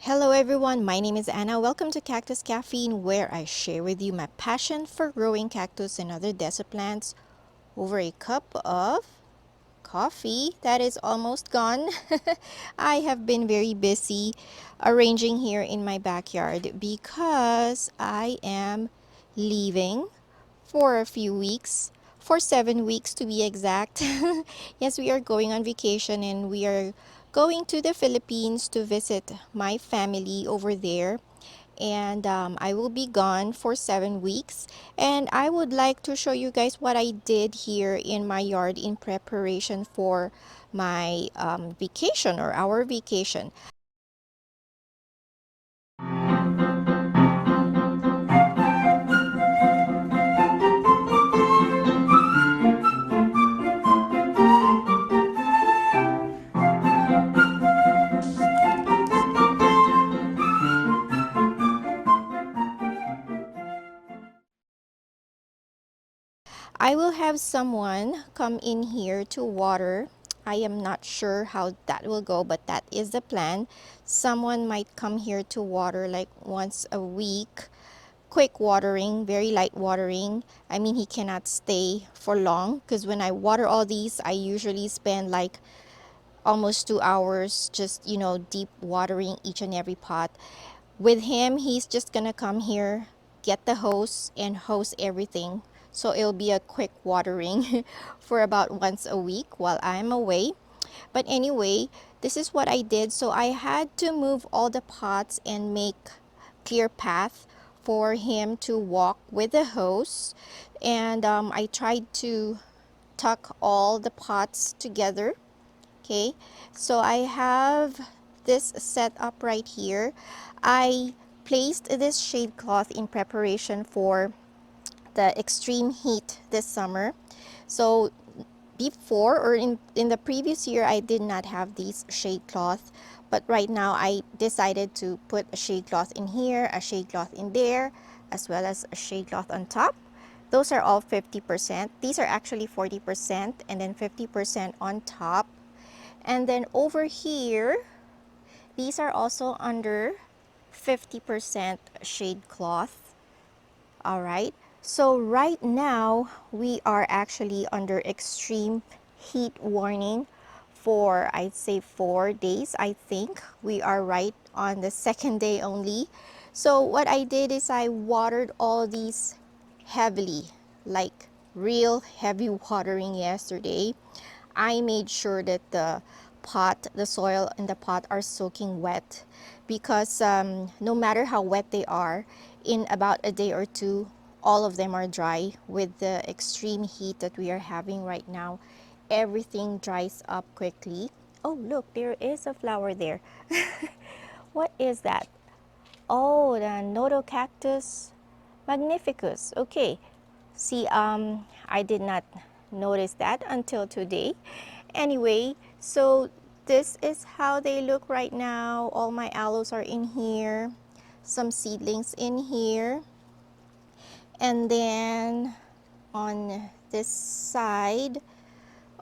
Hello everyone, my name is Anna. Welcome to Cactus Caffeine, where I share with you my passion for growing cactus and other desert plants over a cup of coffee that is almost gone. I have been very busy arranging here in my backyard because I am leaving for a few weeks, for 7 weeks to be exact. Yes, we are going on vacation and we are going to the Philippines to visit my family over there. And I will be gone for 7 weeks. And I would like to show you guys what I did here in my yard in preparation for my vacation or our vacation. I will have someone come in here to water. I am not sure how that will go, but that is the plan. Someone might come here to water like once a week. Quick watering, very light watering. I mean, he cannot stay for long because when I water all these, I usually spend like almost 2 hours just, deep watering each and every pot. With him, he's just gonna come here, get the hose, and hose everything. So it'll be a quick watering for about once a week while I'm away. But anyway, this is what I did. So I had to move all the pots and make clear path for him to walk with the hose. And I tried to tuck all the pots together. Okay, so I have this set up right here. I placed this shade cloth in preparation for the extreme heat this summer. So before or in the previous year, I did not have these shade cloth, but right now I decided to put a shade cloth in here, a shade cloth in there, as well as a shade cloth on top. Those are all 50%. These are actually 40% and then 50% on top. And then over here, these are also under 50% shade cloth. All right. So right now we are actually under extreme heat warning for, I'd say, 4 days. I think we are right on the second day only. So what I did is I watered all these heavily, like real heavy watering yesterday. I made sure that the soil in the pot are soaking wet because no matter how wet they are, in about a day or two, all of them are dry with the extreme heat that we are having right now. Everything dries up quickly. Oh, look, there is a flower there. What is that? Oh, the Nodo Cactus Magnificus. Okay. See, I did not notice that until today. Anyway, so this is how they look right now. All my aloes are in here. Some seedlings in here. And then on this side,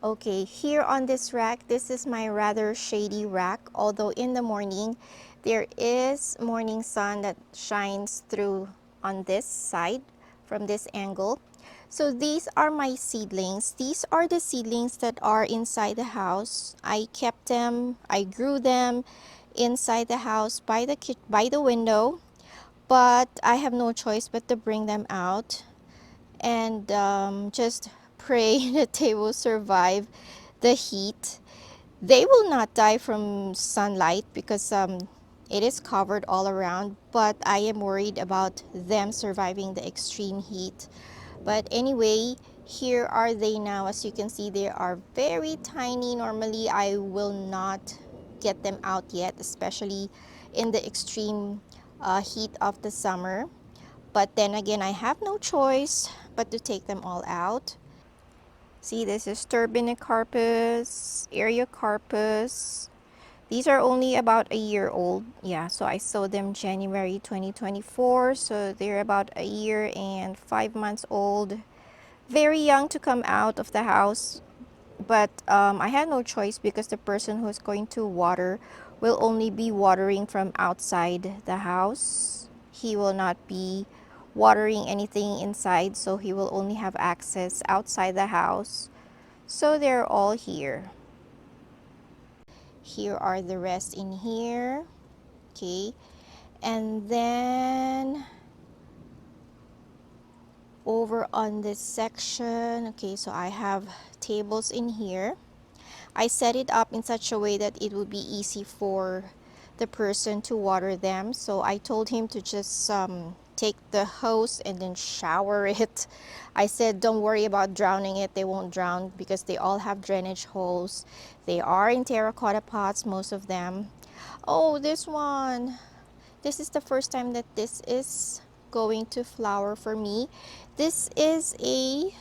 okay, here on this rack, this is my rather shady rack. Although in the morning, there is morning sun that shines through on this side from this angle. So these are my seedlings. These are the seedlings that are inside the house. I kept them, I grew them inside the house by the window, but I have no choice but to bring them out and just pray that they will survive the heat. They will not die from sunlight because it is covered all around, but I am worried about them surviving the extreme heat. But anyway, here are they now. As you can see, they are very tiny. Normally, I will not get them out yet, especially in the extreme heat of the summer. But then again, I have no choice but to take them all out. See, this is Turbinicarpus, Eriocarpus. These are only about a year old. Yeah, so I sowed them January 2024. So they're about a year and 5 months old. Very young to come out of the house. But I had no choice because the person who's going to water will only be watering from outside the house. He will not be watering anything inside, so he will only have access outside the house. So they're all here. Here are the rest in here. Okay, and then over on this section, okay, so I have tables in here. I set it up in such a way that it would be easy for the person to water them. So I told him to just take the hose and then shower it. I said, don't worry about drowning it. They won't drown because they all have drainage holes. They are in terracotta pots, most of them. Oh, this one. This is the first time that this is going to flower for me. This is a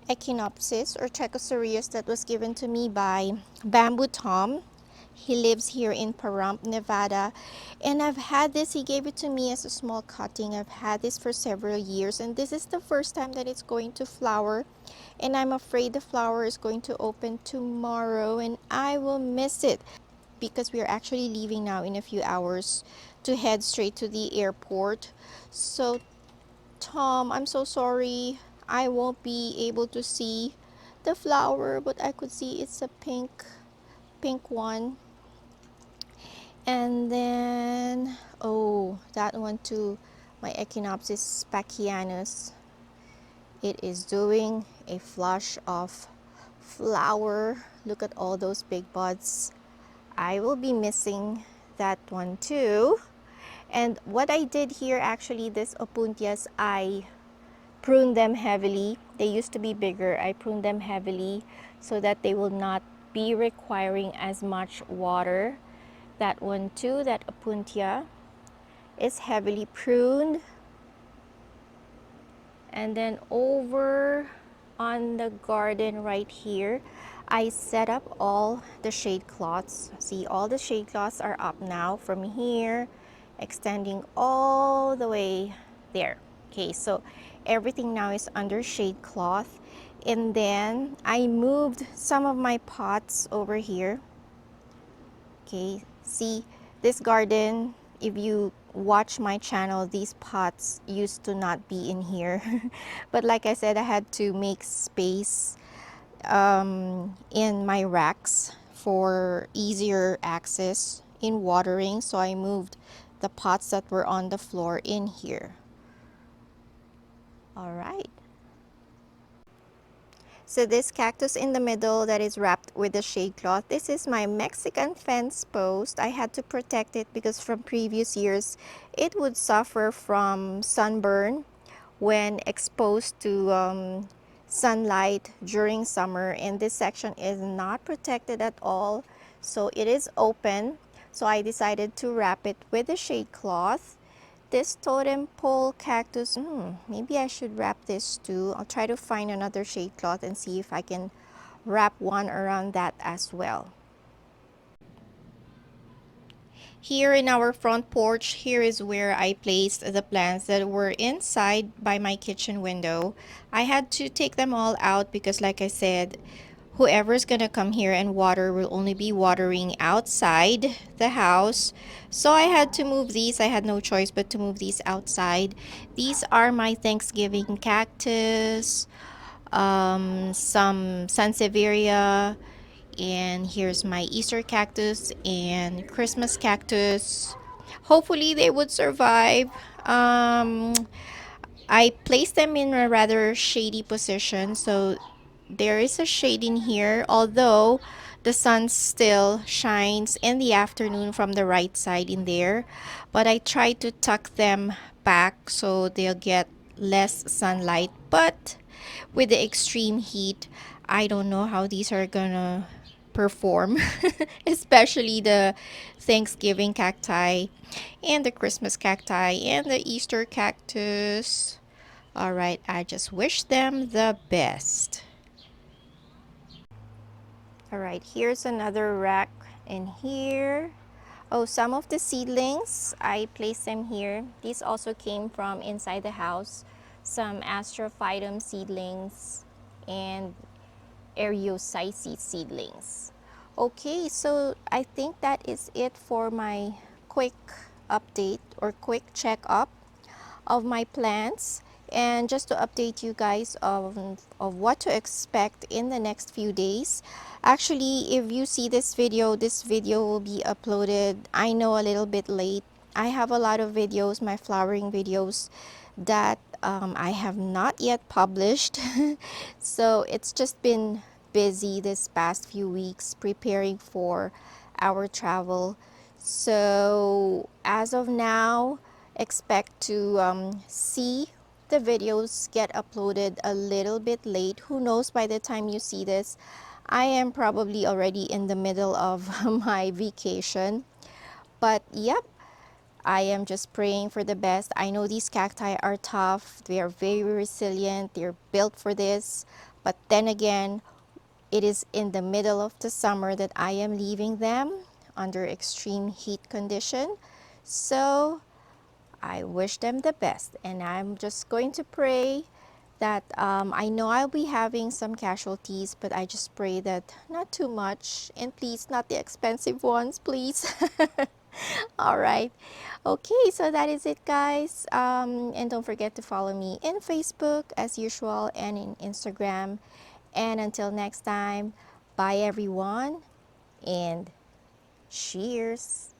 Echinopsis or Trichocereus that was given to me by Bamboo Tom. He lives here in Palram, Nevada. And I've had this, he gave it to me as a small cutting. I've had this for several years, and this is the first time that it's going to flower. And I'm afraid the flower is going to open tomorrow, and I will miss it because we are actually leaving now in a few hours to head straight to the airport. So Tom, I'm so sorry. I won't be able to see the flower, but I could see it's a pink one. And then, oh, that one too, my Echinopsis spacianus. It is doing a flush of flower. Look at all those big buds. I will be missing that one too. And what I did here, actually, this opuntias, I prune them heavily. They used to be bigger. I prune them heavily so that they will not be requiring as much water. That one too, that opuntia, is heavily pruned. And then over on the garden right here, I set up all the shade cloths. See, all the shade cloths are up now from here, extending all the way there. Okay, so everything now is under shade cloth. And then I moved some of my pots over here. Okay, see, this garden, if you watch my channel, these pots used to not be in here. But like I said, I had to make space in my racks for easier access in watering. So I moved the pots that were on the floor in here. All right. So this cactus in the middle that is wrapped with a shade cloth, this is my Mexican fence post. I had to protect it because from previous years, it would suffer from sunburn when exposed to sunlight during summer. And this section is not protected at all. So it is open. So I decided to wrap it with a shade cloth. This totem pole cactus, maybe I should wrap this too. I'll try to find another shade cloth and see if I can wrap one around that as well. Here in our front porch, here is where I placed the plants that were inside by my kitchen window. I had to take them all out because, like I said, whoever's gonna come here and water will only be watering outside the house. So I had to move these. I had no choice but to move these outside. These are my Thanksgiving cactus, some Sansevieria, and here's my Easter cactus and Christmas cactus. Hopefully they would survive. I placed them in a rather shady position, so there is a shade in here, although the sun still shines in the afternoon from the right side in there. But I try to tuck them back so they'll get less sunlight. But with the extreme heat, I don't know how these are gonna perform, especially the Thanksgiving cacti and the Christmas cacti and the Easter cactus. All right, I just wish them the best. All right, here's another rack in here. Oh, some of the seedlings, I placed them here. These also came from inside the house. Some Astrophytum seedlings and Eriocyces seedlings. Okay, so I think that is it for my quick update or quick checkup of my plants, and just to update you guys of what to expect in the next few days. Actually, if you see this video will be uploaded, I know, a little bit late. I have a lot of videos, my flowering videos, that I have not yet published. So it's just been busy this past few weeks preparing for our travel. So as of now, expect to see the videos get uploaded a little bit late. Who knows, by the time you see this, I am probably already in the middle of my vacation. But yep, I am just praying for the best. I know these cacti are tough. They are very resilient. They're built for this. But then again, it is in the middle of the summer that I am leaving them under extreme heat condition. So I wish them the best, and I'm just going to pray that I know I'll be having some casualties, but I just pray that not too much, and please not the expensive ones, please. All right. Okay, so that is it, guys. And don't forget to follow me in Facebook as usual and in Instagram. And until next time, bye everyone, and cheers.